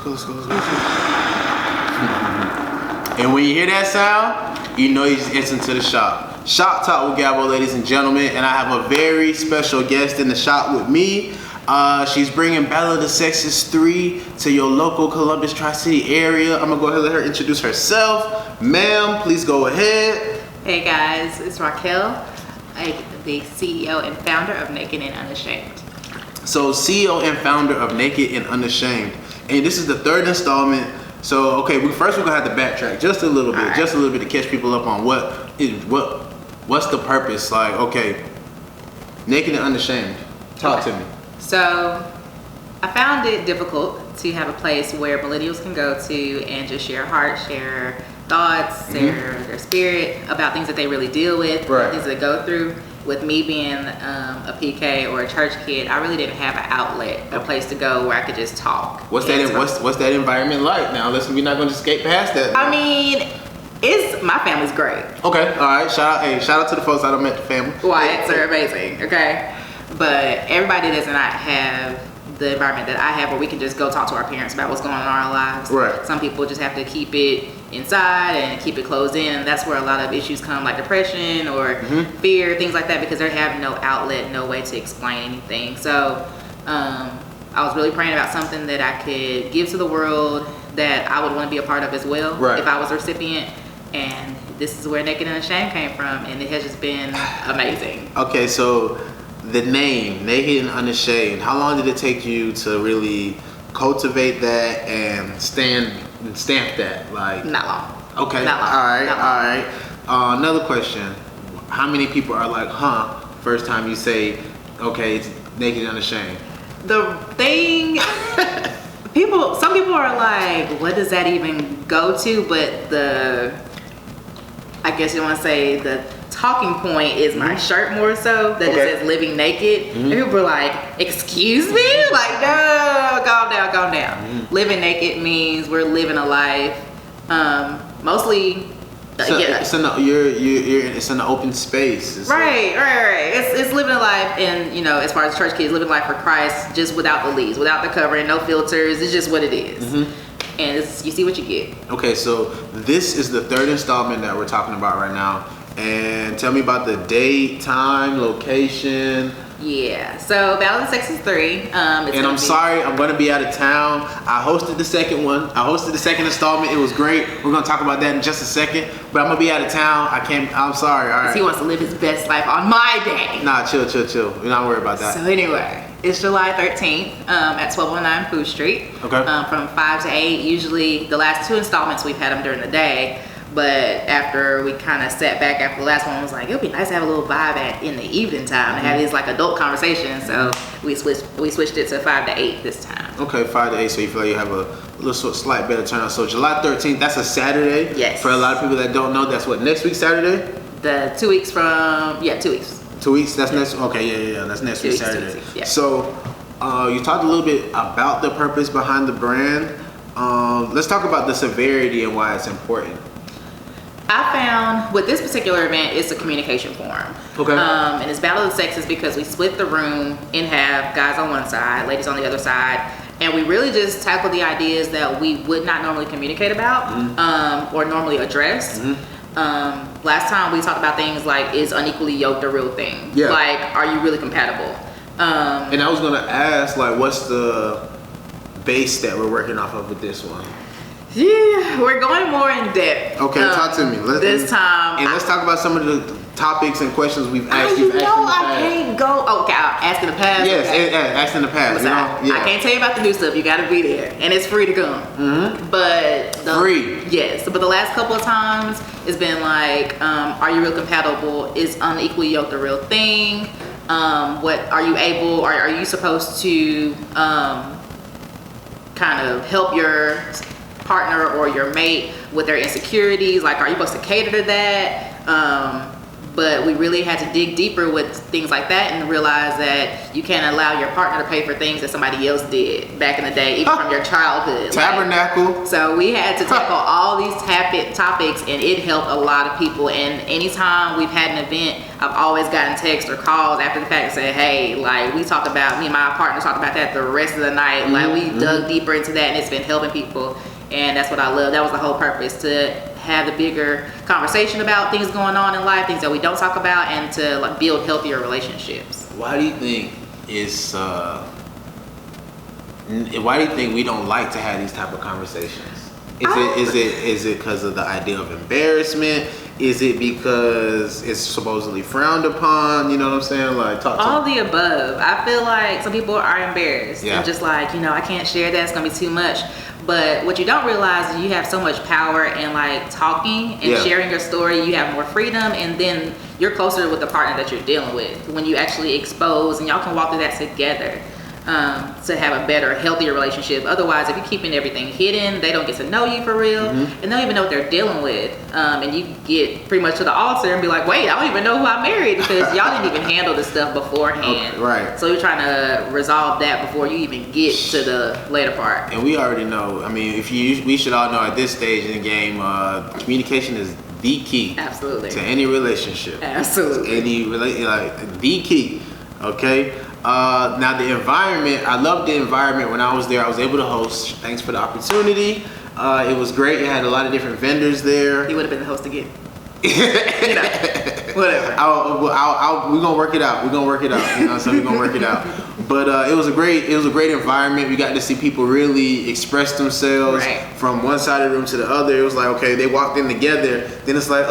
And when you hear that sound, you know you just entered into the shop. Shop Talk with Gavo, ladies and gentlemen, and I have a very special guest in the shop with me. She's bringing Bella the Sexist 3 to your local Columbus Tri-City area. I'm gonna go ahead and let her introduce herself. Ma'am, please go ahead. Hey guys, it's Raquel, the CEO and founder of Naked and Unashamed. So CEO and founder of Naked and Unashamed. And this is the third installment. So okay, we're gonna have to backtrack just a little bit, to catch people up on what's the purpose. Like, okay, Naked and Unashamed. Talk to me. So I found it difficult to have a place where millennials can go to and just share heart, share thoughts, share their spirit about things that they really deal with, things that they go through. With me being a PK or a church kid, I really didn't have an outlet, a place to go where I could just talk. What's that environment like now? Listen, we're not going to skate past that. I mean, my family's great. Okay, all right. Shout out to the folks I don't met the family. Whites are amazing. Okay, but everybody does not have the environment that I have where we can just go talk to our parents about what's going on in our lives. Right. Some people just have to keep it inside and keep it closed in, and that's where a lot of issues come, like depression or fear, things like that, because they have no outlet, no way to explain anything. So I was really praying about something that I could give to the world that I would want to be a part of as well, if I was a recipient. And this is where Naked and Unashamed came from, and it has just been amazing. Okay, so the name Naked and Unashamed, how long did it take you to really cultivate that and stamp that? Like, not long. Okay. Not long. All right. Another question: how many people are like, first time you say, okay, it's Naked and Unashamed? The thing, some people are like, what does that even go to? But I guess you want to say the talking point is my shirt more so that it says living naked. And people are like, excuse me? Like, no, calm down. Living naked means we're living a life, mostly it's in the open space. It's right. It's living a life, and as far as church kids, living life for Christ, just without the leaves, without the covering, no filters. It's just what it is. And you see what you get. Okay, so this is the third installment that we're talking about right now. And tell me about the date, time, location. Yeah, so Battle of the Sexes 3. And I'm sorry, I'm going to be out of town. I hosted the second one. I hosted the second installment. It was great. We're going to talk about that in just a second. But I'm going to be out of town. I'm sorry, all right? He wants to live his best life on my day. Nah, chill. We're not worried about that. So anyway, it's July 13th at 1209 Food Street. Okay. From 5 to 8. Usually the last two installments we've had them during the day. But after we kind of sat back after the last one, I was like, it would be nice to have a little vibe in the evening time and have these like adult conversations. So we switched it to 5 to 8 this time. Okay, 5 to 8. So you feel like you have a little slight better turnout. So July 13th, that's a Saturday. Yes. For a lot of people that don't know, that's what, next week Saturday? 2 weeks from 2 weeks. 2 weeks. That's next. Okay, yeah. That's next week Saturday. 2 weeks, yeah. So you talked a little bit about the purpose behind the brand. Let's talk about the severity and why it's important. I found with this particular event, it's a communication forum. Okay. And it's Battle of the Sexes because we split the room in half, guys on one side, ladies on the other side. And we really just tackled the ideas that we would not normally communicate about or normally address. Last time we talked about things like, is unequally yoked a real thing? Yeah. Like, are you really compatible? And I was going to ask, like, what's the base that we're working off of with this one? Yeah, we're going more in depth. Okay, talk to me. This time. And let's talk about some of the topics and questions we've asked. I can't go. Okay, ask in the past. Yes, ask in the past. I can't tell you about the new stuff. You got to be there, and it's free to come. But free. Yes, but the last couple of times it's been like, are you real compatible? Is unequally yoked a real thing? What are you able? Are you supposed to kind of help your partner or your mate with their insecurities? Like, are you supposed to cater to that? But we really had to dig deeper with things like that and realize that you can't allow your partner to pay for things that somebody else did back in the day, even from your childhood. Tabernacle. So we had to tackle all these topics, and it helped a lot of people. And anytime we've had an event, I've always gotten texts or calls after the fact and say, hey, like we talked about, me and my partner talked about that the rest of the night. Like we dug deeper into that, and it's been helping people. And that's what I love. That was the whole purpose, to have the bigger conversation about things going on in life, things that we don't talk about, and to like build healthier relationships. Why do you think why do you think we don't like to have these type of conversations? Is it because of the idea of embarrassment? Is it because it's supposedly frowned upon? You know what I'm saying? Like all the above. I feel like some people are embarrassed and just like, I can't share that. It's gonna be too much. But what you don't realize is you have so much power in like talking and sharing your story. You have more freedom, and then you're closer with the partner that you're dealing with when you actually expose, and y'all can walk through that together. To have a better, healthier relationship. Otherwise, if you're keeping everything hidden, they don't get to know you for real, and they don't even know what they're dealing with. And you get pretty much to the altar and be like, wait, I don't even know who I married, because y'all didn't even handle this stuff beforehand. Okay, right. So you're trying to resolve that before you even get to the later part. And we already know, I mean, we should all know at this stage in the game, communication is the key. Absolutely. To any relationship. Absolutely. The key. Okay. Now the environment, I loved the environment when I was there. I was able to host. Thanks for the opportunity. It was great. It had a lot of different vendors there. He would have been the host again. Whatever. We're gonna work it out. We're gonna work it out. So we're gonna work it out. But it was a great environment. We got to see people really express themselves from one side of the room to the other. It was like, okay, they walked in together. Then it's like,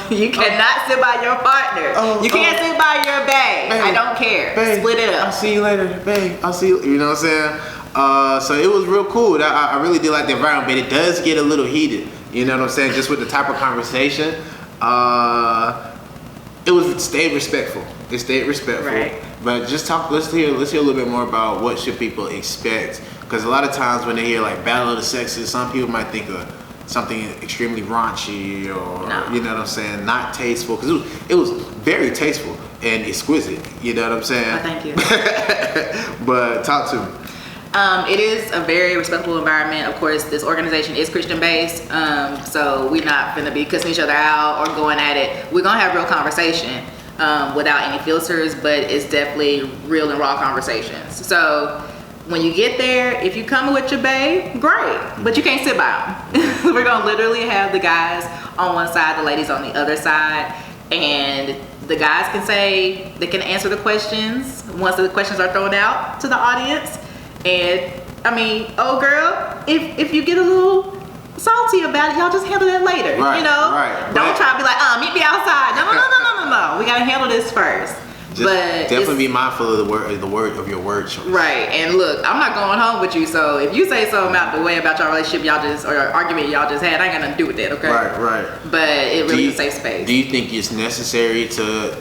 you cannot sit by your partner. You can't sit by your babe. I don't care. Babe, split it up. I'll see you later, babe. I'll see you. You know what I'm saying? So it was real cool. I really did like the environment, but it does get a little heated. You know what I'm saying? Just with the type of conversation. It stayed respectful. It stayed respectful. Right. But just let's hear a little bit more about what should people expect. Because a lot of times when they hear like Battle of the Sexes, some people might think of something extremely raunchy or, you know what I'm saying, not tasteful. Because it was very tasteful and exquisite. You know what I'm saying? Oh, thank you. But talk to me. It is a very respectful environment. Of course, this organization is Christian-based, so we're not going to be cussing each other out or going at it. We're going to have real conversation without any filters, but it's definitely real and raw conversations. So when you get there, if you come with your babe, great, but you can't sit by them. We're going to literally have the guys on one side, the ladies on the other side, and the guys they can answer the questions once the questions are thrown out to the audience. And I mean, oh girl, if you get a little salty about it, y'all just handle that later. Right, you know? right. Don't try to be like, meet me outside. No. We gotta handle this first. But definitely be mindful of your word choice. Right. And look, I'm not going home with you, so if you say something out the way about your relationship or argument y'all just had, I ain't got nothing to do with that, okay? Right. But it really is a safe space. Do you think it's necessary to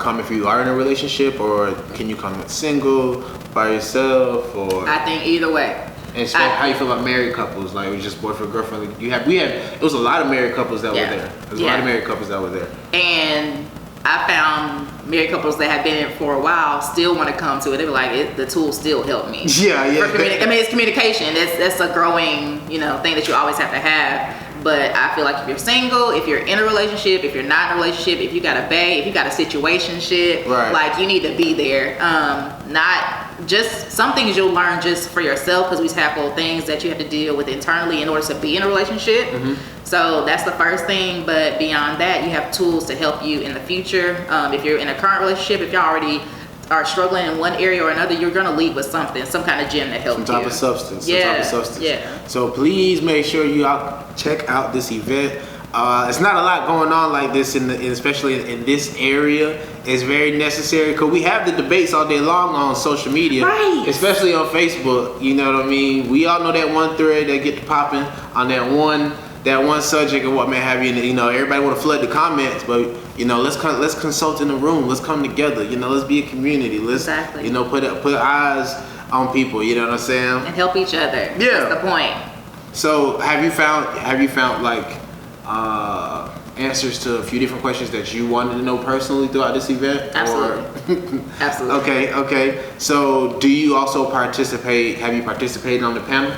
come if you are in a relationship, or can you come single, by yourself, or? I think either way. And how you feel about married couples? Like, it was just boyfriend, girlfriend. It was a lot of married couples that were there. There's a lot of married couples that were there. And I found married couples that have been in it for a while still want to come to it. They were like, the tool still helped me. Yeah. I mean, it's communication. That's a growing, thing that you always have to have. But I feel like if you're single, if you're in a relationship, if you're not in a relationship, if you got a bae, if you got a situationship, like you need to be there. Not just some things you'll learn just for yourself, because we tackle things that you have to deal with internally in order to be in a relationship. So that's the first thing. But beyond that, you have tools to help you in the future. If you're in a current relationship, if y'all already are struggling in one area or another, you're going to leave with something, some kind of gem that helps you. Some type of substance. Yeah. So please make sure you check out this event. It's not a lot going on like this, especially in this area. It's very necessary, because we have the debates all day long on social media, especially on Facebook. You know what I mean? We all know that one thread that get popping on that one subject and what may have you. Everybody want to flood the comments, but let's consult in the room. Let's come together. Let's be a community. Let's put eyes on people. You know what I'm saying? And help each other. Yeah, that's the point. So have you found like answers to a few different questions that you wanted to know personally throughout this event? Absolutely. Absolutely. Okay. So do you also participate? Have you participated on the panel?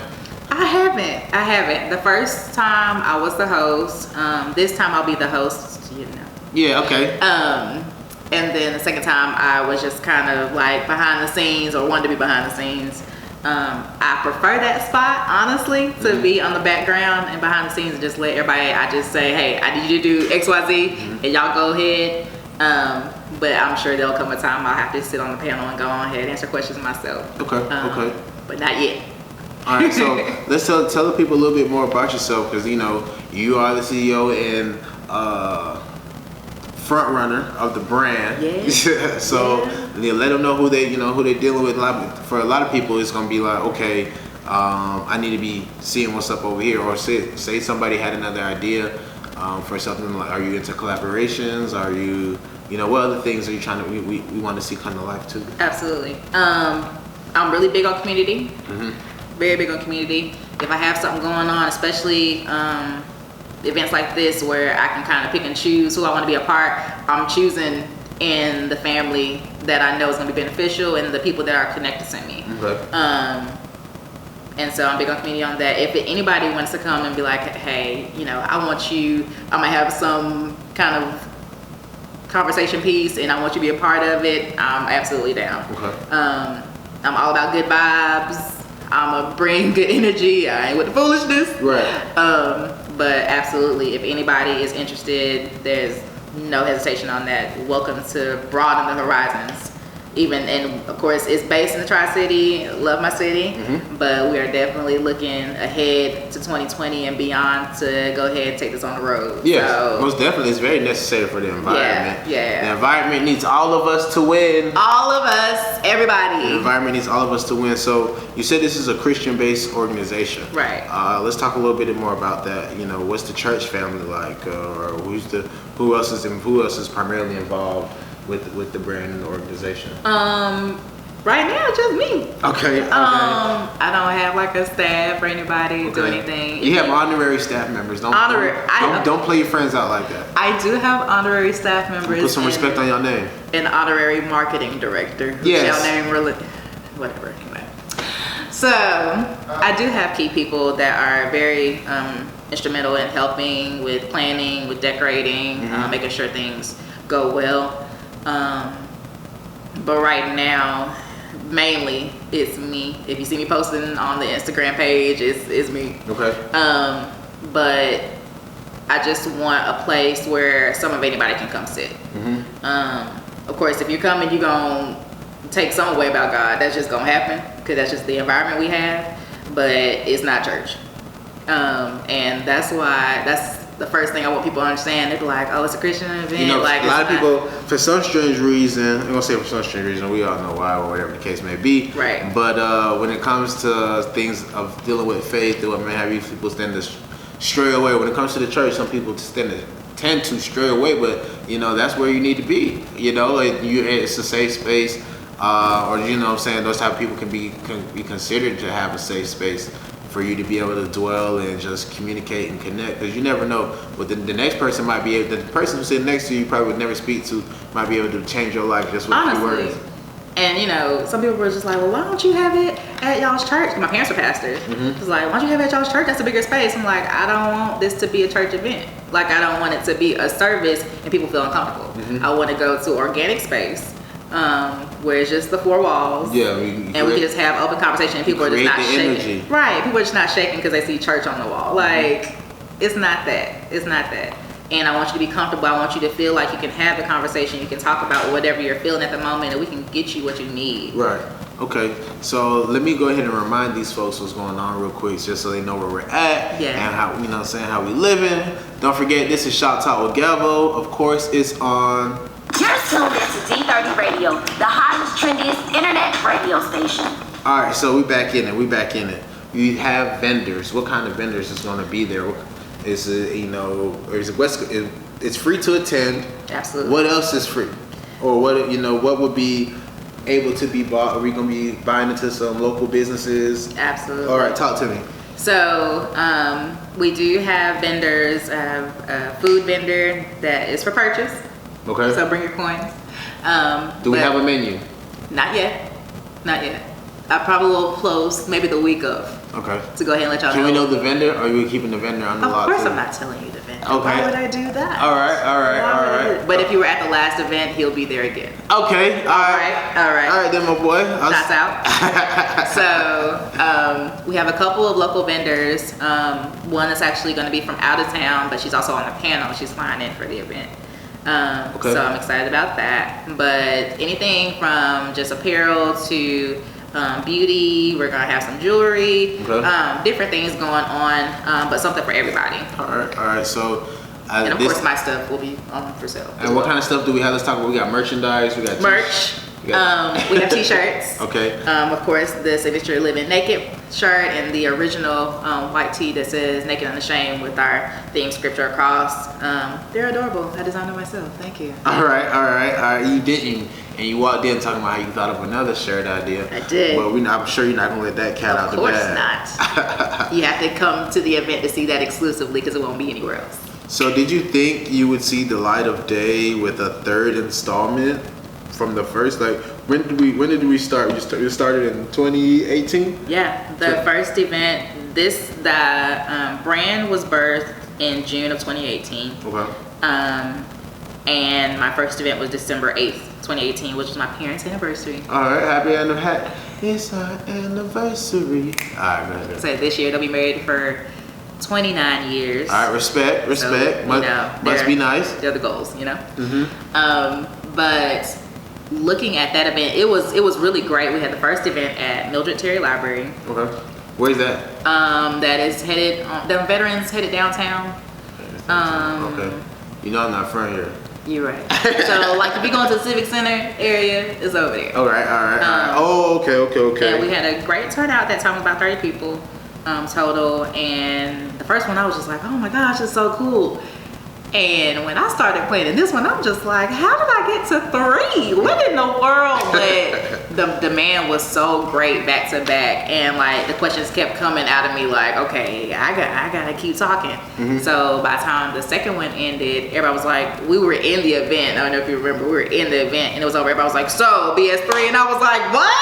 I I haven't. The first time I was the host. This time I'll be the host, you know. Yeah, okay. And then the second time I was just kind of like behind the scenes or wanted to be behind the scenes. I prefer that spot, honestly, to be on the background and behind the scenes and just let everybody, I just say, hey, I need you to do X, Y, Z, and y'all go ahead. But I'm sure there'll come a time I'll have to sit on the panel and go on ahead and answer questions myself. Okay. But not yet. All right, so let's tell the people a little bit more about yourself, because you know you are the CEO and front runner of the brand. Yeah. So yeah, let them know who they're dealing with. For a lot of people, it's gonna be like, okay, I need to be seeing what's up over here, or say somebody had another idea for something. Like, are you into collaborations? Are you, what other things are you trying to we want to see come to life too? Absolutely. I'm really big on community. Very big on community. If I have something going on, especially events like this where I can kind of pick and choose who I want to be a part, I'm choosing in the family that I know is going to be beneficial and the people that are connected to me. Okay. And so I'm big on community on that. If anybody wants to come and be like, hey, I want you, I'm going to have some kind of conversation piece and I want you to be a part of it, I'm absolutely down. Okay. I'm all about good vibes. I'm going to bring good energy. I ain't with the foolishness. Right. But absolutely, if anybody is interested, there's no hesitation on that. Welcome to broaden the horizons. And of course, it's based in the Tri-City. Love my city. But we are definitely looking ahead to 2020 and beyond to go ahead and take this on the road. Yes, so, most definitely. It's very necessary for the environment. Yeah. The environment needs all of us to win. All of us, everybody. The environment needs all of us to win. So you said this is a Christian-based organization. Right. Let's talk a little bit more about that. What's the church family like, or who else is primarily involved with the brand and the organization? Right now, just me. Okay. I don't have like a staff or anybody do anything. You have honorary staff members. Don't play your friends out like that. I do have honorary staff members. Put some respect on your name. An honorary marketing director. Yes. Name whatever. Anyway. So I do have key people that are very instrumental in helping with planning, with decorating, making sure things go well. But right now, mainly it's me. If you see me posting on the Instagram page, it's me. Okay. But I just want a place where anybody can come sit. Of course, if you're coming, you're gonna take some away about God. That's just gonna happen because that's just the environment we have. But it's not church, and that's the first thing I want people to understand. They're like, oh, it's a Christian event. Like, a lot of people, for some strange reason, I'm gonna say for some strange reason, we all know why or whatever the case may be. Right. But when it comes to things of dealing with faith, or what may have you, people tend to stray away. When it comes to the church, some people tend to stray away, but that's where you need to be. It's a safe space, or those type of people can be considered to have a safe space for you to be able to dwell and just communicate and connect, because you never know what the next person might be able. The person who's sitting next to you probably would never speak to might be able to change your life just with a few words. And some people were just like, well, why don't you have it at y'all's church? My parents are pastors. It's like, why don't you have it at y'all's church? That's a bigger space. I'm like, I don't want this to be a church event. Like, I don't want it to be a service and people feel uncomfortable. I want to go to organic space where it's just the four walls. Yeah, we can just have open conversation and people are just not shaking. Energy. Right, people are just not shaking because they see church on the wall. Like, it's not that. It's not that. And I want you to be comfortable. I want you to feel like you can have the conversation. You can talk about whatever you're feeling at the moment, and we can get you what you need. Right. Okay. So let me go ahead and remind these folks what's going on real quick, just so they know where we're at and how how we living. Don't forget, this is Shop Talk with Gavo. Of course, it's on. You're tuned into D30 Radio, the hottest, trendiest internet radio station. All right. So we back in it. You have vendors. What kind of vendors is going to be there? Is it, it's free to attend. Absolutely. What else is free? Or what would be able to be bought? Are we going to be buying into some local businesses? Absolutely. All right, talk to me. So we do have vendors. A food vendor that is for purchase. Okay. So bring your coins. Do we have a menu? Not yet. I probably will close maybe the week of. Okay. To go ahead and let y'all know. Can we know the vendor, or are we keeping the vendor on the lot? Of course, too? I'm not telling you the vendor. Okay. Why would I do that? All right. But if you were at the last event, he'll be there again. Okay. All right, then, my boy. Shots out. So we have a couple of local vendors. One that's actually going to be from out of town, but she's also on the panel. She's flying in for the event. Okay. So I'm excited about that. But anything from just apparel to beauty, we're gonna have some jewelry, different things going on, but something for everybody. All right. So, and of course, my stuff will be on for sale. And what kind of stuff do we have? Let's talk about. We got merchandise. We got merch. We have t-shirts. Okay. Of course, the signature Living Naked shirt and the original white tee that says Naked Unashamed with our theme scripture across. They're adorable. I designed them myself. Thank you. All right. You didn't. And you walked in talking about how you thought of another shirt idea. I did. Well, I'm sure you're not going to let that cat out the bag. Of course not. You have to come to the event to see that exclusively because it won't be anywhere else. So did you think you would see the light of day with a third installment from the first? Like, when did we start? We started in 2018? Yeah, the first event, the brand was birthed in June of 2018. Okay. And my first event was December 8th, 2018, which was my parents' anniversary. All right, happy anniversary. It's our anniversary. All right, man. So this year they'll be married for 29 years. All right, respect. So, must be nice. They're the goals, you know. Mm-hmm. But looking at that event, it was really great. We had the first event at Mildred Terry Library. Okay. Where's that? That is headed. The veterans headed downtown. Okay. You know I'm not from here. You're right. So, like, if you go into the Civic Center area, it's over there. All right. Oh, okay. And we had a great turnout that time, it was about 30 people total. And the first one, I was just like, oh my gosh, it's so cool. And when I started playing in this one, I'm just like, how did I get to 3? What in the world? But the demand was so great back to back, and like the questions kept coming out of me like, okay, I gotta keep talking. Mm-hmm. So by the time the second one ended, everybody was like, we were in the event. I don't know if you remember, we were in the event and it was over. Everybody was like, so BS3, and I was like, what?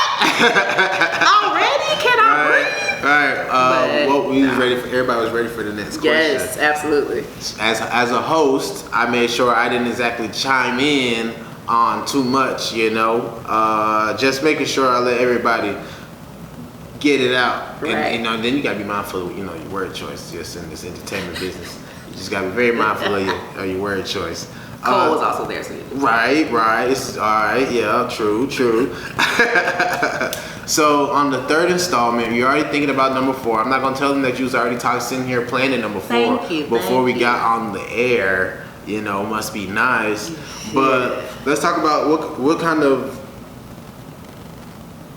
Already? Can I breathe? All right. Everybody was ready for the next question. Yes, absolutely. As a host, I made sure I didn't exactly chime in on too much, just making sure I let everybody get it out. Right. And then you gotta be mindful of your word choice. Just in this entertainment business, you just gotta be very mindful of your word choice. Cole was also there, so right. It's all right. Yeah, true. So on the third installment, you're already thinking about number 4. I'm not gonna tell them that you was already sitting here planning number 4 Thank you. before we got on the air. Must be nice. But let's talk about what kind of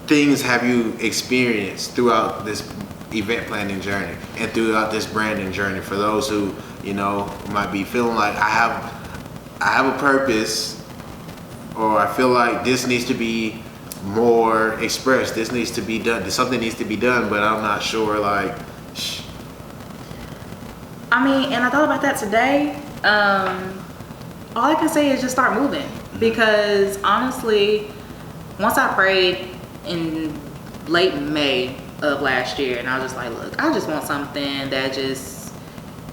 things have you experienced throughout this event planning journey and throughout this branding journey for those who might be feeling like I have a purpose, or I feel like this needs to be more expressed, this needs to be done, something needs to be done, but I'm not sure, like I mean, and I thought about that today. All I can say is just start moving, because honestly, once I prayed in late May of last year, and I was just like, look, I just want something that just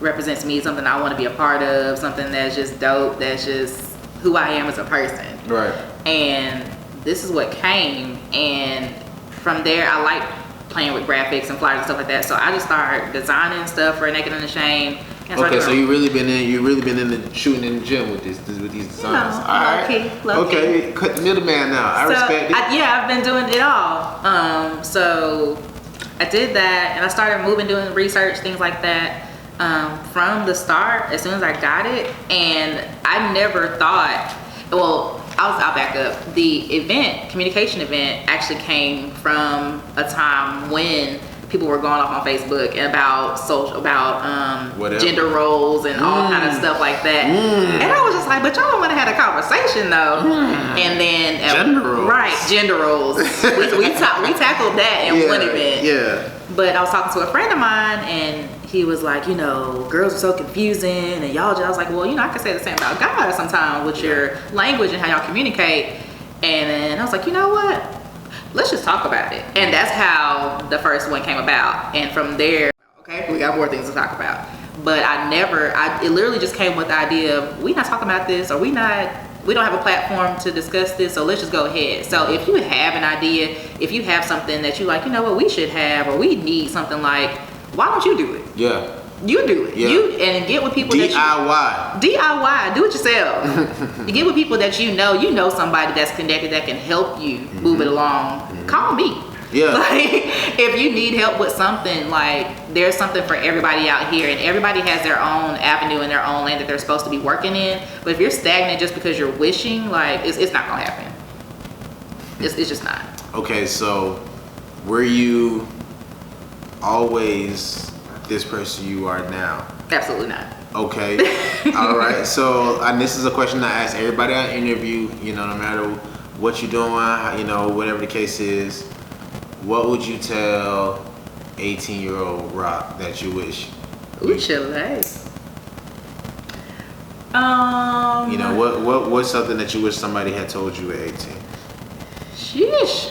represents me, something I want to be a part of, something that's just dope, that's just who I am as a person. Right. And this is what came, and from there I like playing with graphics and flyers and stuff like that. So I just started designing stuff for Naked Unashamed. Okay, so you really been in the shooting in the gym with these designs. Low key. Okay, cut the middleman now. I respect it. I've been doing it all. So I did that, and I started doing research, things like that. From the start, as soon as I got it, and I never thought, I'll back up. The communication event actually came from a time when people were going off on Facebook about gender roles and all kind of stuff like that. And I was just like, but y'all don't want to have a conversation though. And then gender roles. Right, gender roles. we tackled that in one event. Yeah. But I was talking to a friend of mine, and he was like, girls are so confusing, and y'all just, I was like, well, I can say the same about God sometimes with your language and how y'all communicate. And then I was like, you know what? let's just talk about it. And that's how the first one came about. And from there, okay, we got more things to talk about. But it literally just came with the idea of, we not talking about this, or we don't have a platform to discuss this, so let's just go ahead. So if you have an idea, if you have something that you like, you know what, we should have, or we need something like, why don't you do it? Yeah. You do it. Yeah. And get with people DIY. DIY, do it yourself. You get with people that you know somebody that's connected that can help you move it along. Call me. Yeah. Like, if you need help with something, like, there's something for everybody out here, and everybody has their own avenue and their own lane that they're supposed to be working in. But if you're stagnant just because you're wishing, like, it's not gonna happen. It's just not. Okay, so were you always this person you are now? Absolutely not. Okay. All right. So, and this is a question I ask everybody I interview, no matter what you're doing, whatever the case is. What would you tell 18-year-old Rock that you wish? Ooh, Chile. What's something that you wish somebody had told you at 18? Sheesh.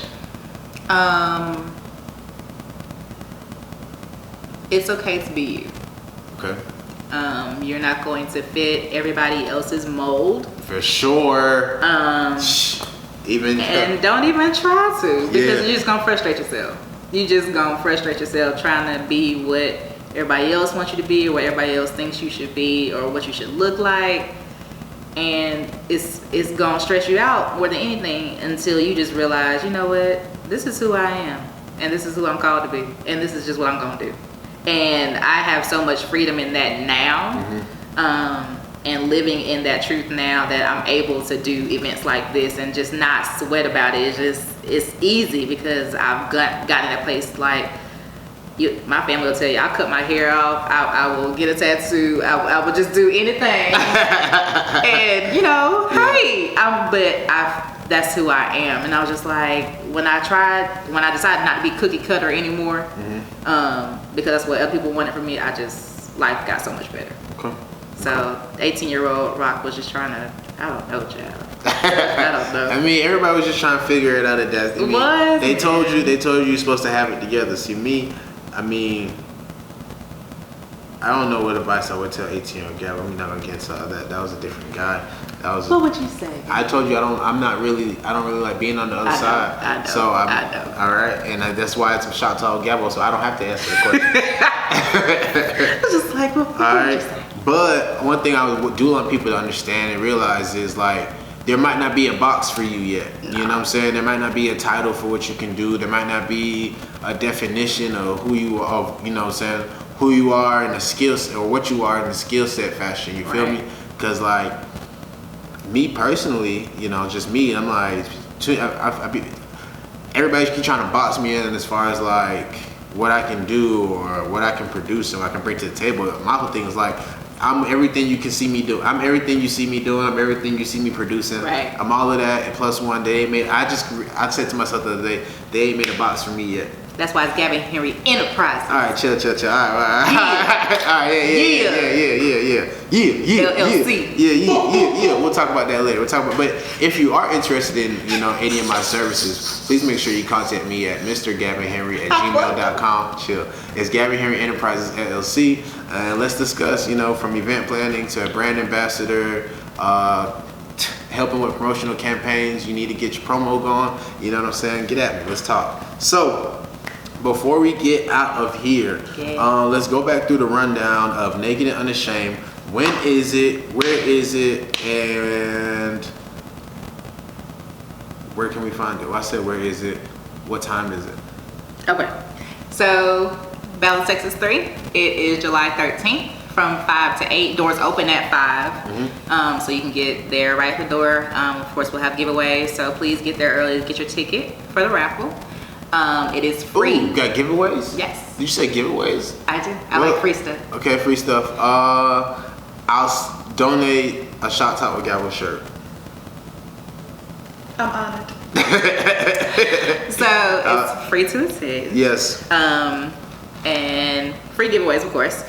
It's okay to be you. Okay. You're not going to fit everybody else's mold. For sure. And don't even try to, because you're just gonna frustrate yourself. You just gonna frustrate yourself trying to be what everybody else wants you to be, or what everybody else thinks you should be, or what you should look like. And it's gonna stress you out more than anything until you just realize, you know what, this is who I am, and this is who I'm called to be, and this is just what I'm gonna do. And I have so much freedom in that now. And living in that truth now, that I'm able to do events like this and just not sweat about it. It's easy because I've gotten in a place like, my family will tell you, I'll cut my hair off, I will get a tattoo, I will just do anything. And hey, that's who I am. And I was just like, when I decided not to be cookie cutter anymore, because that's what other people wanted from me, life got so much better. Okay. So 18-year-old Rock was just trying to, I don't know, child. I don't know. I mean, everybody was just trying to figure it out at that. They told you you're supposed to have it together. See, me, I mean, I don't know what advice I would tell 18-year-old Gavo. I'm not gonna get into that. That was a different guy. What would you say? I told you I don't really like being on the other side. I know. So I know. All right, and that's why it's a shot to Gavo, so I don't have to answer the question. I was just like, what would you say? But one thing I do want people to understand and realize is, like, there might not be a box for you yet. You know what I'm saying? There might not be a title for what you can do. There might not be a definition of who you are, who you are in the skill set, or what you are in the skill set fashion. You feel me? Because, like, me personally, just me, I'm like, everybody keep trying to box me in as far as, like, what I can do or what I can produce and what I can bring to the table. My whole thing is, like, I'm everything you can see me do. I'm everything you see me doing. I'm everything you see me producing. Right. I'm all of that and plus one. I said to myself the other day, they ain't made a box for me yet. That's why it's Gavo Henry Enterprises. All right, chill. All right. Yeah. LLC. Yeah. We'll talk about that later. But if you are interested in, any of my services, please make sure you contact me at mrgavohenry@gmail.com. Chill. It's Gavo Henry Enterprises LLC, and let's discuss, from event planning to a brand ambassador, helping with promotional campaigns. You need to get your promo going. You know what I'm saying? Get at me. Let's talk. So, before we get out of here, let's go back through the rundown of Naked and Unashamed. When is it? Where is it? And where can we find it? Well, I said, where is it? What time is it? Okay. So, Dallas, Texas 3, it is July 13th from 5 to 8. Doors open at 5. So you can get there right at the door. Of course, we'll have giveaways. So please get there early to get your ticket for the raffle. It is free. Ooh, you got giveaways? Yes. Did you say giveaways? I do. I like free stuff. Okay, free stuff. I'll donate a Shot Top with Gavo shirt. I'm honored. So it's free to attend. Yes. And free giveaways, of course.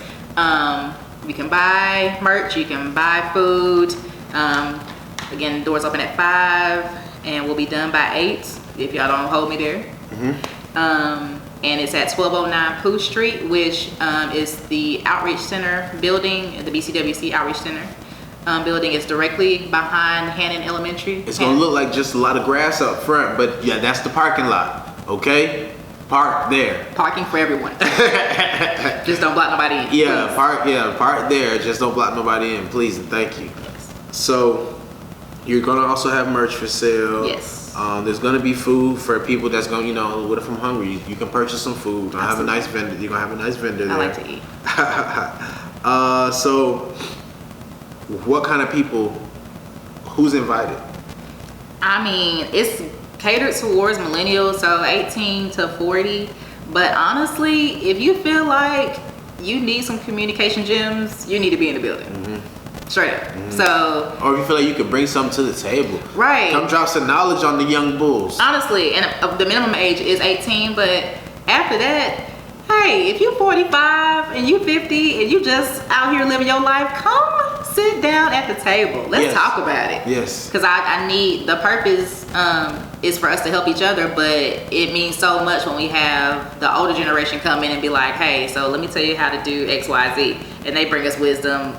You can buy merch. You can buy food. Again, doors open at 5, and we'll be done by 8. if y'all don't hold me there. And it's at 1209 Pooh Street, which is the Outreach Center building, the BCWC Outreach Center building. Is directly behind Hannon Elementary. It's gonna look like just a lot of grass up front, but yeah, that's the parking lot. Okay, park there. Parking for everyone. Just don't block nobody in. Yeah, please. park there. Just don't block nobody in, please and thank you. So you're gonna also have merch for sale. Yes. There's gonna be food for people that's gonna, what if I'm hungry? You can purchase some food. You're gonna have a nice vendor. You're gonna have a nice vendor there. I like to eat. So what kind of people? Who's invited? I mean, it's catered towards millennials, so 18 to 40. But honestly, if you feel like you need some communication gems, you need to be in the building. Straight up. So, or if you feel like you could bring something to the table, right? Come drop some knowledge on the young bulls. Honestly, and the minimum age is 18, but after that, hey, if you're 45 and you 50 and you just out here living your life, come sit down at the table. Let's talk about it. Yes. Because I need, the purpose is for us to help each other, but it means so much when we have the older generation come in and be like, hey, so let me tell you how to do X, Y, Z. And they bring us wisdom.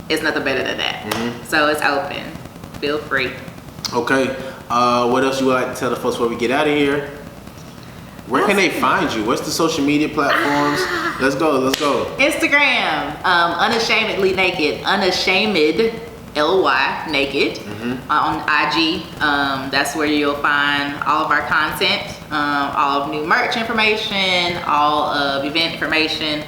It's nothing better than that. So it's open. Feel free. Okay. What else you would like to tell the folks before we get out of here? Where can they find you? What's the social media platforms? Let's go. Instagram, unashamedly naked, unashamed, LY naked. On IG. That's where you'll find all of our content, all of new merch information, all of event information.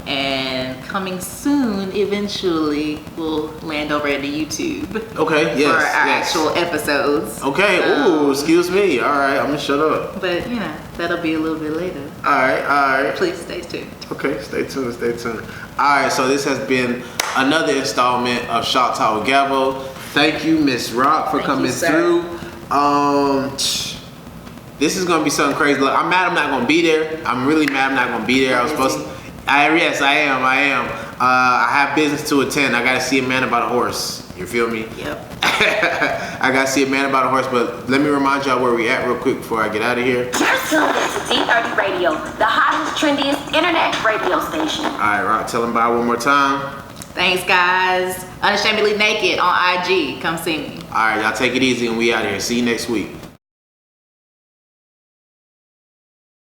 And coming soon, eventually, we'll land over into YouTube. Okay, yes. For our actual episodes. Okay, ooh, excuse me. All right, I'm gonna shut up. But, that'll be a little bit later. All right. Please stay tuned. Okay, stay tuned. All right, so this has been another installment of Shop Talk with Gavo. Thank you, Miss Rock, for coming through. This is gonna be something crazy. Look, I'm mad I'm not gonna be there. I'm really mad I'm not gonna be there. I was supposed to. Yes, I am. I have business to attend. I gotta see a man about a horse. You feel me? Yep. I gotta see a man about a horse, but let me remind y'all where we at real quick before I get out of here. You're tuned into D30 Radio, the hottest, trendiest internet radio station. All right, Rock, tell them bye one more time. Thanks, guys. Unashamedly naked on IG. Come see me. All right, y'all take it easy and we out of here. See you next week.